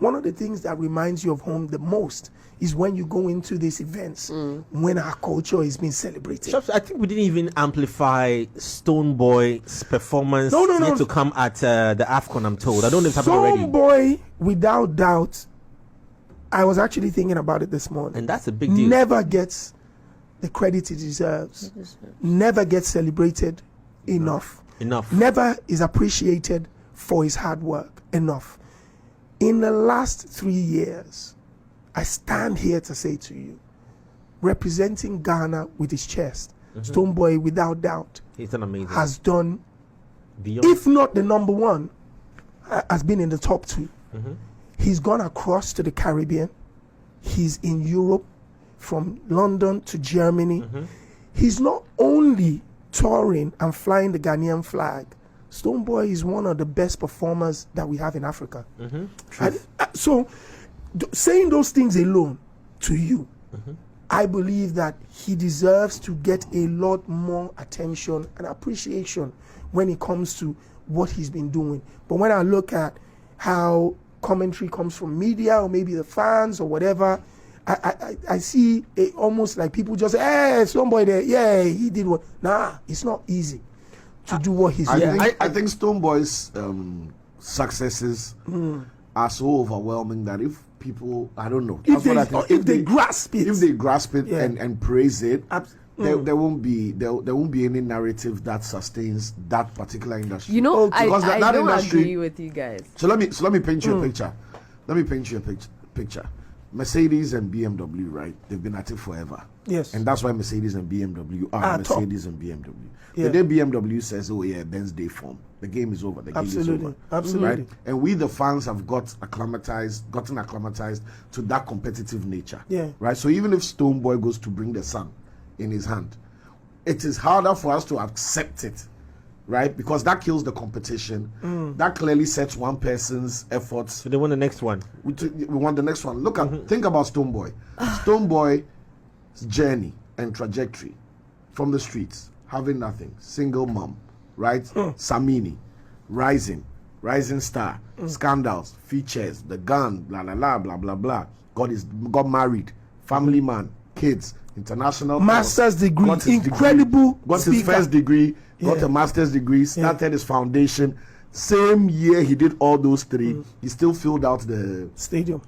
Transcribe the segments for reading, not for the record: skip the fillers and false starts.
one of the things that reminds you of home the most is when you go into these events, when our culture is being celebrated. I think we didn't even amplify Stonebwoy's performance No. to come at the AFCON, I'm told. I don't know if it's happened already. Stonebwoy, without doubt, I was actually thinking about it this morning. And that's a big deal. Never gets the credit it deserves. Never gets celebrated enough. Never is appreciated for his hard work enough. In the last 3 years, I stand here to say to you, representing Ghana with his chest, Stonebwoy, without doubt, has done, if not the number one, has been in the top 2. He's gone across to the Caribbean. He's in Europe, from London to Germany. He's not only touring and flying the Ghanaian flag. Stonebwoy is one of the best performers that we have in Africa. So, saying those things alone to you, I believe that he deserves to get a lot more attention and appreciation when it comes to what he's been doing. But when I look at how commentary comes from media or maybe the fans or whatever, I see it almost like people just say, hey, Stonebwoy there, yeah, he did what. Nah, it's not easy to do what he's doing. I think Stonebwoy's successes are so overwhelming that if people, I don't know, if they grasp it, and praise it, there won't be any narrative that sustains that particular industry. You know, I don't industry, agree with you guys. So let me paint you a picture. Let me paint you a picture. Mercedes and BMW, right? They've been at it forever. Yes. And that's why Mercedes and BMW are Mercedes and BMW. Yeah. The day BMW says, oh yeah, Benz day form, the game is over. The game is over. Absolutely. Right? And we, the fans, have gotten acclimatized to that competitive nature. Yeah. Right? So even if Stonebwoy goes to bring the sun in his hand, it is harder for us to accept it. Right? Because that kills the competition. That clearly sets one person's efforts. So they want the next one. We want the next one. Think about Stonebwoy. Stonebwoy's journey and trajectory from the streets, having nothing, single mom, right? Samini, rising star, scandals, features, the gun, blah blah blah blah blah. Got married, family man, kids, international master's degree, incredible. Got his first degree, got a master's degree, started his foundation. Same year he did all those three, he still filled out the stadium,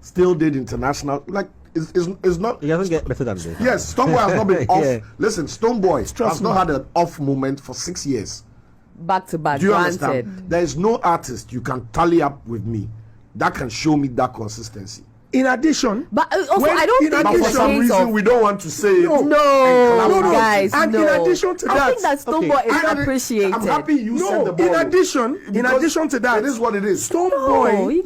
still did international. Like, it's not. He doesn't get better than this. Yes, Stonebwoy has not been off. Listen, Stonebwoy has not had an off moment for 6 years. Back to back. Do you understand? There is no artist you can tally up with me that can show me that consistency. In addition, but also I don't think but for some reason we don't want to say it. No, guys. And in addition to that, I think that Stonebwoy is appreciated. I'm happy you said the ball. In addition to that, it is what it is. Stonebwoy,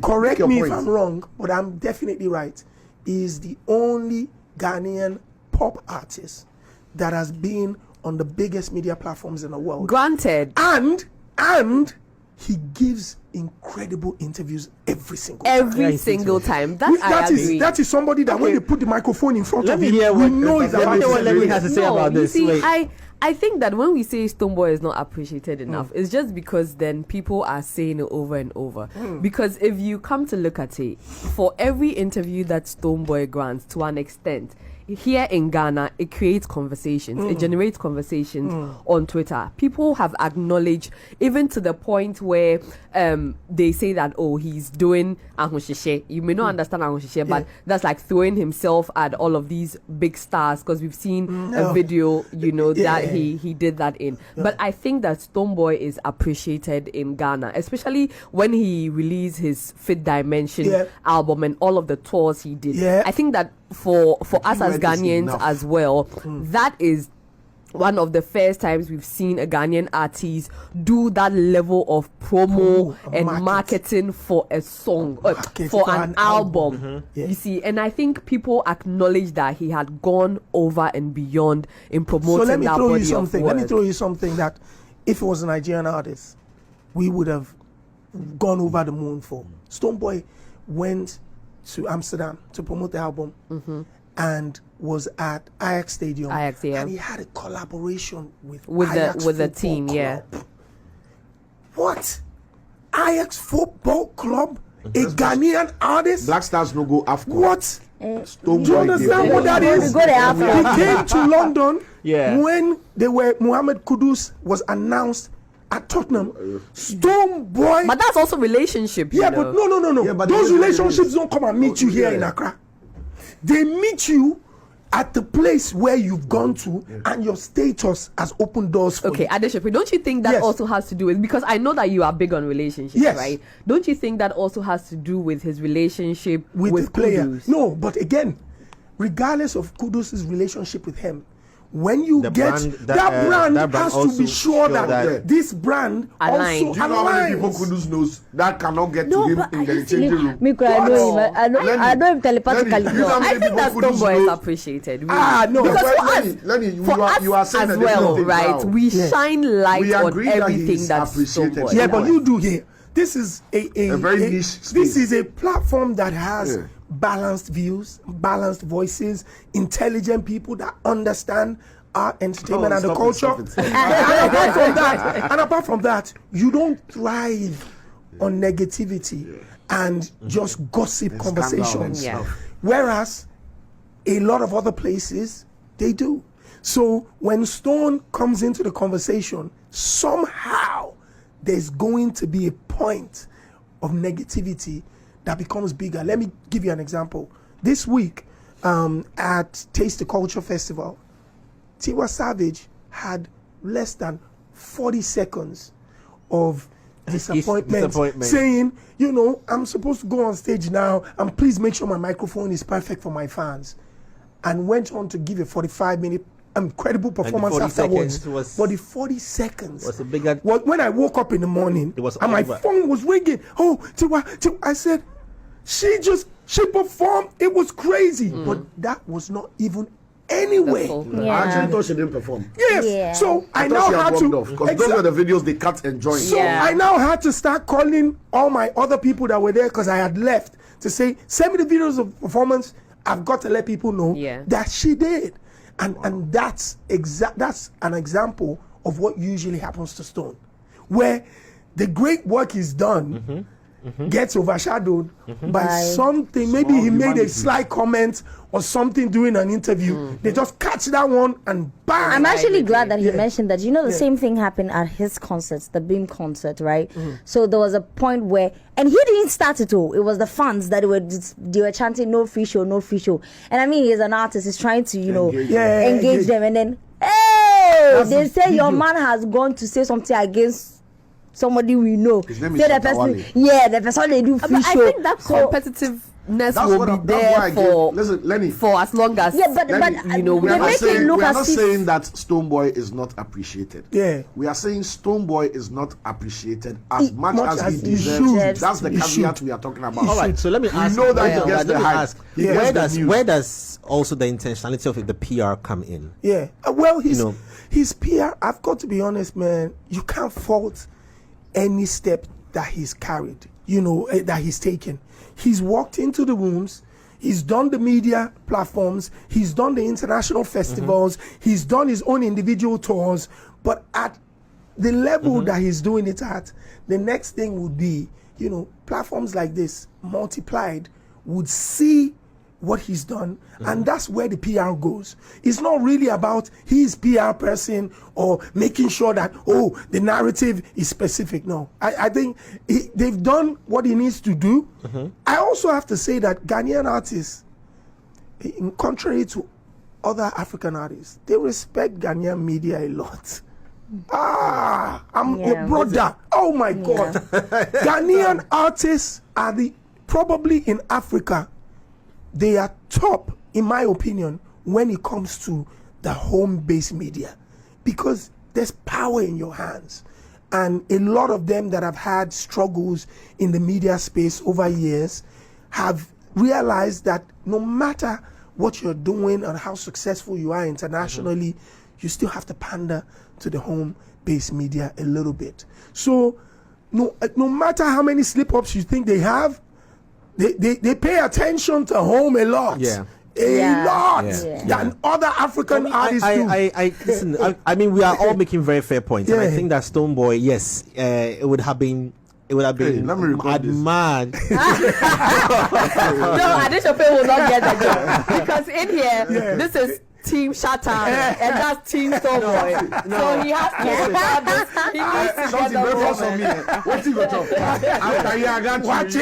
correct me if I'm wrong, but I'm definitely right, is the only Ghanaian pop artist that has been on the biggest media platforms in the world. Granted. And he gives incredible interviews every single time. That is somebody that when they put the microphone in front of him, we know what Lenny has to say about this. I think that when we say Stonebwoy is not appreciated enough, it's just because then people are saying it over and over. Because if you come to look at it, for every interview that Stonebwoy grants, to an extent, here in Ghana, it creates conversations. It generates conversations on Twitter. People have acknowledged, even to the point where they say that, oh, he's doing ahoshishe. You may not understand ahoshishe, but that's like throwing himself at all of these big stars, because we've seen a video, that he did that in. But I think that Stonebwoy is appreciated in Ghana, especially when he released his Fifth Dimension album and all of the tours he did. I think that for us as Ghanaians as well, that is one of the first times we've seen a Ghanaian artist do that level of promo and marketing for a song, for an album. You see, and I think people acknowledge that he had gone over and beyond in promoting that body of work. Let me throw you something that if it was a Nigerian artist, we would have gone over the moon for. Stonebwoy went to Amsterdam to promote the album and was at Ajax Stadium, and he had a collaboration with the team. What? Ajax Football Club, a Ghanaian artist. Black Stars no go AFCON. What? Stonebwoy, Do you understand what that is? He came to London when Mohamed Kudus was announced at Tottenham. Stonebwoy. But that's also relationship. Yeah, but no. Yeah, but those relationships don't come and meet you here in Accra. They meet you at the place where you've gone to, and your status has opened doors for you. Okay, Adeshope, don't you think that also has to do with, because I know that you are big on relationships, right? Don't you think that also has to do with his relationship with the player? Kudus? No, but again, regardless of Kudus' relationship with him, when you The get brand, that brand has to also be sure that, that this brand Aligned. also Do you know how many people aligns. Kudus knows that cannot get to him in the changing room? I know him telepathically. I think that Stonebwoy is appreciated. Really. No. Because for us, Lenny, you are saying as well, right? We shine light We on agree that everything he's that's appreciated. Stonebwoy. Yeah, but you do here. This is a very niche space. This is a platform that has balanced views, balanced voices, intelligent people that understand our entertainment and the culture. And apart from that, you don't thrive on negativity and just gossip And conversations. scandal and stuff. Whereas a lot of other places, they do. So when Stone comes into the conversation, somehow there's going to be a point of negativity that becomes bigger. Let me give you an example. This week at Taste the Culture Festival, Tiwa Savage had less than 40 seconds of disappointment, saying, you know, I'm supposed to go on stage now, and please make sure my microphone is perfect for my fans. And went on to give a 45-minute incredible performance afterwards. But the 40 seconds was a bigger. When I woke up in the morning, It was and my phone was ringing. Oh, Tiwa, I said, she performed. It was crazy, but that was not even anyway. I actually thought she didn't perform. Yes. Yeah. So I I now thought she had had to. walked off because those were the videos they cut and joined. So I now had to start calling all my other people that were there because I had left to say, send me the videos of performance. I've got to let people know that she did, and that's an example of what usually happens to Stone, where the great work is done. Gets overshadowed by something. Maybe he made a slight comment or something during an interview. They just catch that one and bang. I'm actually glad that he mentioned that. You know, the same thing happened at his concerts, the Beam concert, right? So there was a point where, and he didn't start it all. It was the fans that they were chanting "No free show, no free show." And I mean, he's an artist. He's trying to, you know, engage them. And then, hey, they say your man has gone to say something against somebody we know. His name is Say the person, the person they do free But show. I think that competitiveness will be there listen, Lenny, for as long as but you know we are not look saying that Stonebwoy is not appreciated. Yeah. We are saying Stonebwoy is not appreciated as much as he he deserves. should. That's the He caveat should. we are talking about. All right, so let me ask. know that he gets the let me hype. ask, He gets the news. where does also the intentionality of the PR come in? Yeah. Well, know. his PR, I've got to be honest, man, you can't fault any step that he's carried, that he's taken. He's walked into the rooms, he's done the media platforms, he's done the international festivals, he's done his own individual tours, but at the level that he's doing it at, the next thing would be, platforms like this multiplied would see what he's done, and that's where the PR goes. It's not really about his PR person or making sure that the narrative is specific. No, I think they've done what he needs to do. I also have to say that Ghanaian artists, in contrary to other African artists, they respect Ghanaian media a lot. I'm a brother. Oh my God. Ghanaian artists are probably in Africa, they are top, in my opinion, when it comes to the home-based media, because there's power in your hands. And a lot of them that have had struggles in the media space over years have realized that no matter what you're doing and how successful you are internationally, you still have to pander to the home-based media a little bit. So no matter how many slip-ups you think they have, they pay attention to home a lot. A lot than other African artists do. Listen, I mean, we are all making very fair points. And I think that Stonebwoy, yes, it would have been it would have been let me record this. mad. No, Adesope will not get the job because in here, this is Team Shatter and that's Team Stonebwoy. So he has to have this. He needs to get the woman. What you got to after I got you. Watch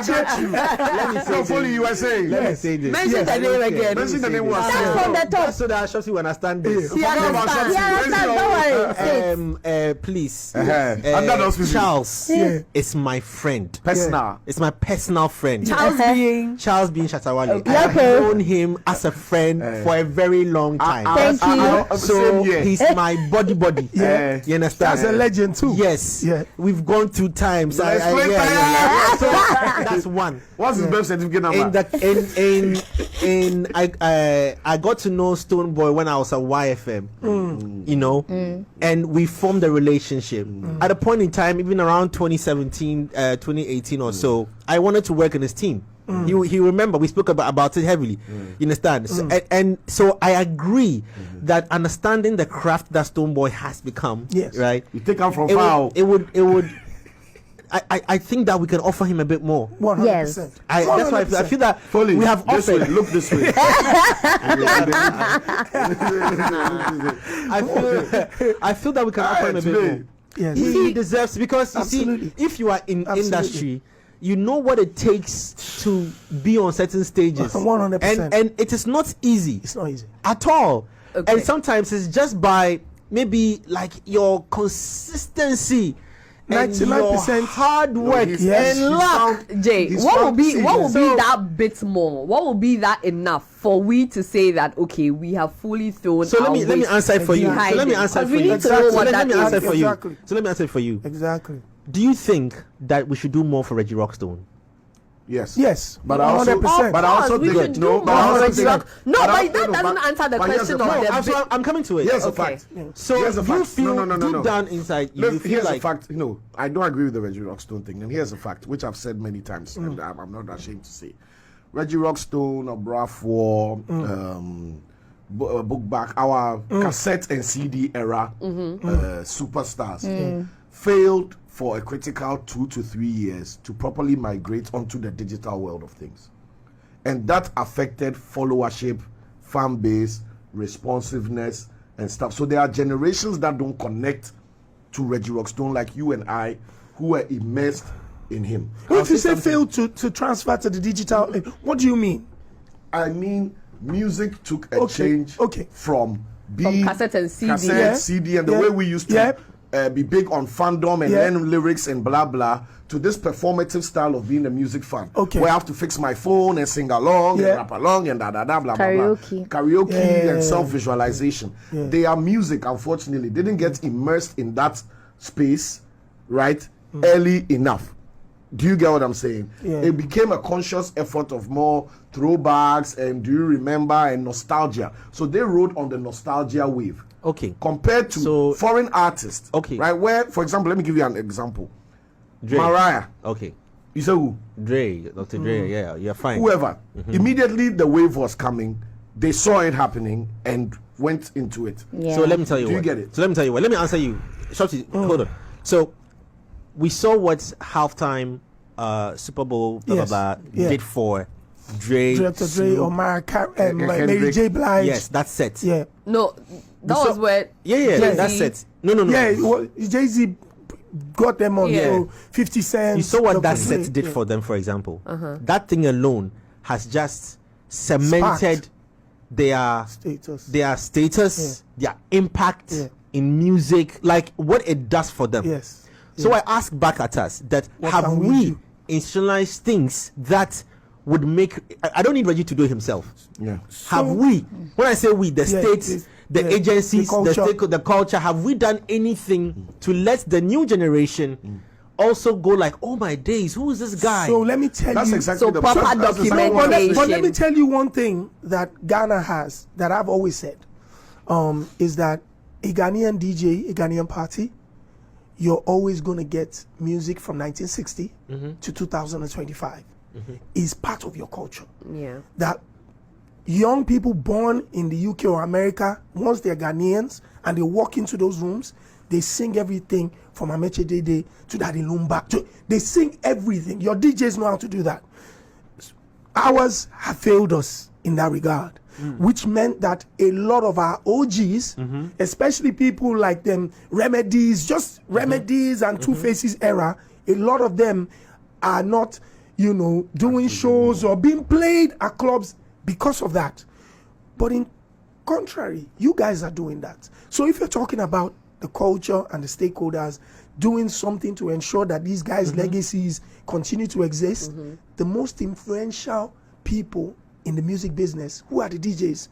it. Let me say So you were saying. Let me say this. Mention the name again. Mention the name once. Start from the top. So that Shopsy will understand this. He understands. Don't worry. Please. Under those people. Charles is my friend. Personal. It's my personal friend. Charles being Shatawale. Okay. I've known him as a friend for a very long time. Thank you. So he's my body. You understand? That's a legend too. Yes. Yeah. We've gone through times. So that's one. What's his birth certificate number? I got to know Stonebwoy when I was at YFM, you know, and we formed a relationship. At a point in time, even around 2017, 2018 or so, I wanted to work in his team. He remember we spoke about it heavily. You understand? So, and so I agree that understanding the craft that Stonebwoy has become, right? You take him from It foul. would. I think that we can offer him a bit more. 100%. Yes. That's why I feel that Foley, we have this offered. way, look this way. I feel that we can offer him a bit more. Yes. He deserves, because you Absolutely. see, if you are in Absolutely. industry, you know what it takes to be on certain stages. 100%. And it is not easy It's not easy. at all. Okay. And sometimes it's just by maybe like your consistency and your 99% hard work Yes. and luck. Jay, He's what will found be season. that bit more? What will be that enough for we to say that okay, we have fully thrown? So let our me weight answer it for you. So behind let me it? answer it 'Cause for we you. need to know what let that me is. answer it for you. Exactly. So let me answer it for you. Exactly. Do you think that we should do more for Reggie Rockstone? Yes. Yes. But I also, 100%. but I also we think should do no. more But I also for think Reggie Rock. No, but that doesn't but- answer the but here's question the of fact. the I'm coming to it. Here's a Okay. fact. So Here's a you fact. feel No. deep down inside, you feel Here's like a fact. No, I don't agree with the Reggie Rockstone thing. And here's a fact, which I've said many times, and I'm not ashamed to say. Reggie Rockstone, Obrafour, Book Back, our cassette and CD era superstars failed for a critical 2 to 3 years to properly migrate onto the digital world of things. And that affected followership, fan base, responsiveness, and stuff. So there are generations that don't connect to Reggie Rockstone like you and I, who were immersed in him. If you say failed to transfer to the digital, what do you mean? I mean, music took a change Okay. from being cassette and CD. cassette, Yeah. CD, and the Yeah. way we used to Yeah. be big on fandom and Yeah. learn lyrics and blah blah, to this performative style of being a music fan. Okay. Where I have to fix my phone and sing along Yeah. and rap along and da da da blah Karaoke. blah blah. Karaoke Yeah. and self-visualization. Their music, unfortunately, didn't get immersed in that space, right, early enough. Do you get what I'm saying? Yeah. It became a conscious effort of more throwbacks and do you remember and nostalgia. So they rode on the nostalgia wave. okay, Compared to So- foreign artists. Okay. Right? Where, for example, let me give you an example. Dre. Mariah. Okay, You say who? Dre, Dr. Dre. Yeah, you're fine. Whoever. Immediately the wave was coming. They saw it happening and went into it. Yeah. So let me tell you Do you what. get it? So let me tell you what. Let me answer you. Shorty, hold on. So we saw what halftime Super Bowl Yes. Yeah. did for Dre. Dr. Dre or Mary Mary Kendrick. J. Blige. Yes, that's set. Yeah. No, that So- was where. Yeah, Jay-Z- that's set. No. Yeah. Jay-Z got them on. Yeah. So 50 Cent. You saw what that Dr. Dre. set did Yeah. for them, for example. That thing alone has just cemented Sparked. their Status. their impact Yeah. in music, like what it does for them. Yes. So I ask back at us that What have can we we do? institutionalized things that would make I don't need Reggie to do it himself. Yeah. Have we? When I say we, the Yeah, states, the yeah, agencies, the culture. the culture, have we done anything to let the new generation also go like, oh my days, who is this guy? So let me tell That's you. exactly So the proper that's exactly documentation. what I But said. let me tell you one thing that Ghana has that I've always said is that a Ghanaian DJ, a Ghanaian party, you're always going to get music from 1960 to 2025. Is part of your culture. Yeah. That young people born in the UK or America, once they're Ghanaians and they walk into those rooms, They sing everything from Ameche Dede to Daddy Lumba. They sing everything. Your DJs know how to do that. Ours have failed us in that regard, which meant that a lot of our OGs, especially people like them, Remedies, Remedies and Two Faces era, a lot of them are not, doing shows or being played at clubs because of that. But in contrary, you guys are doing that. So if you're talking about the culture and the stakeholders doing something to ensure that these guys' legacies continue to exist, the most influential people in the music business, who are the DJs?